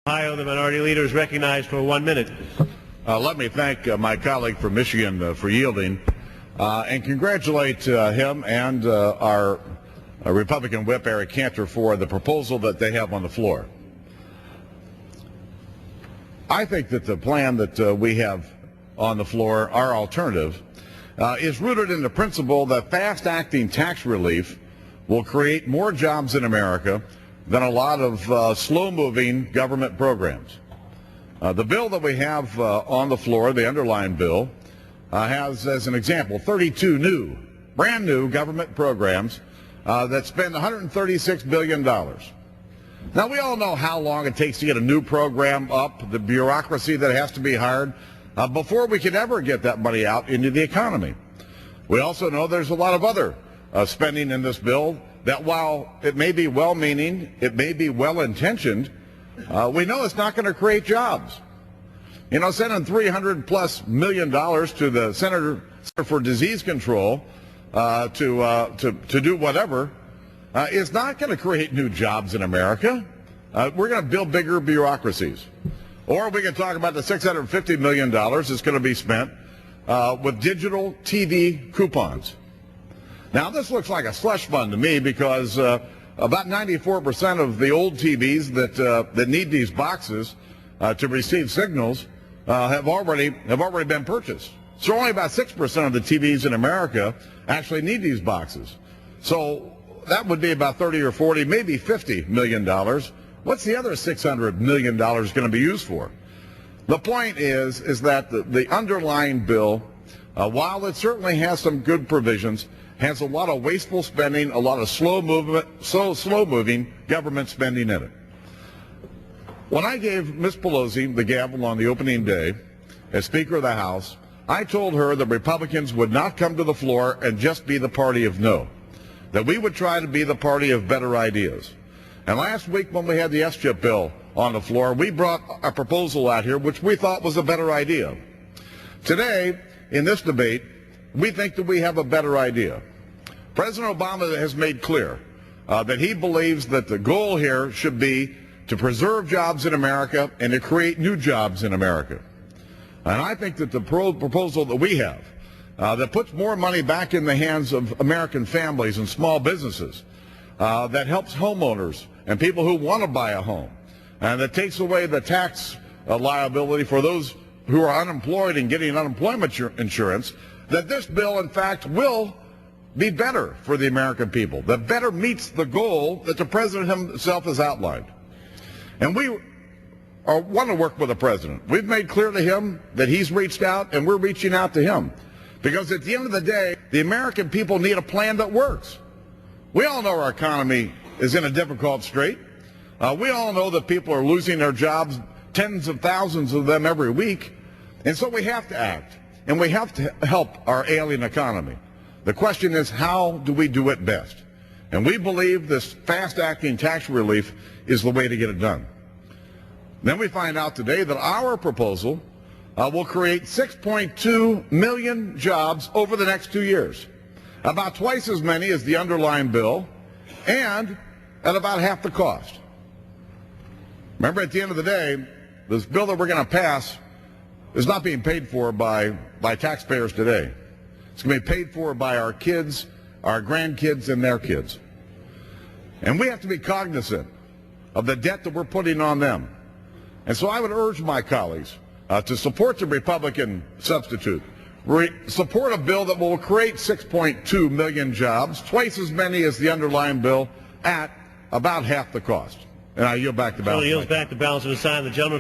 Ohio, the minority leader is recognized for 1 minute. Let me thank my colleague from Michigan for yielding and congratulate him and our Republican whip, Eric Cantor, for the proposal that they have on the floor. I think that the plan that we have on the floor, our alternative, is rooted in the principle that fast-acting tax relief will create more jobs in America than a lot of slow-moving government programs. The bill that we have on the floor, the underlying bill, has, as an example, 32 brand new government programs that spend $136 billion. Now, we all know how long it takes to get a new program up, the bureaucracy that has to be hired, before we can ever get that money out into the economy. We also know there's a lot of other spending in this bill that, while it may be well-meaning, it may be well-intentioned, we know it's not going to create jobs. You know, sending $300+ million to the Center for Disease Control to do whatever is not going to create new jobs in America. We're going to build bigger bureaucracies. Or we can talk about the $650 million that's going to be spent with digital TV coupons. Now, this looks like a slush fund to me because about 94% of the old TVs that need these boxes to receive signals have already been purchased. So only about 6% of the TVs in America actually need these boxes. So that would be about 30 or 40, maybe $50 million. What's the other $600 million going to be used for? The point is that the underlying bill, while it certainly has some good provisions, has a lot of wasteful spending, a lot of slow-moving government spending in it. When I gave Ms. Pelosi the gavel on the opening day as Speaker of the House, I told her that Republicans would not come to the floor and just be the party of no, that we would try to be the party of better ideas. And last week when we had the S-chip bill on the floor, we brought a proposal out here which we thought was a better idea. Today, in this debate, we think that we have a better idea. President Obama has made clear that he believes that the goal here should be to preserve jobs in America and to create new jobs in America. And I think that the proposal that we have that puts more money back in the hands of American families and small businesses, that helps homeowners and people who want to buy a home, and that takes away the tax liability for those who are unemployed and getting unemployment insurance, that this bill, in fact, will be better for the American people, that better meets the goal that the president himself has outlined. And we want to work with the president. We've made clear to him that he's reached out, and we're reaching out to him. Because at the end of the day, the American people need a plan that works. We all know our economy is in a difficult strait. We all know that people are losing their jobs, tens of thousands of them every week. And so we have to act. And we have to help our ailing economy. The question is, how do we do it best? And we believe this fast-acting tax relief is the way to get it done. Then we find out today that our proposal will create 6.2 million jobs over the next 2 years, about twice as many as the underlying bill, and at about half the cost. Remember, at the end of the day, this bill that we're going to pass is not being paid for by taxpayers today. It's going to be paid for by our kids, our grandkids, and their kids. And we have to be cognizant of the debt that we're putting on them. And so I would urge my colleagues to support the Republican substitute, support a bill that will create 6.2 million jobs, twice as many as the underlying bill, at about half the cost. And I yield back the balance. So he yields back the balance of his time. The gentleman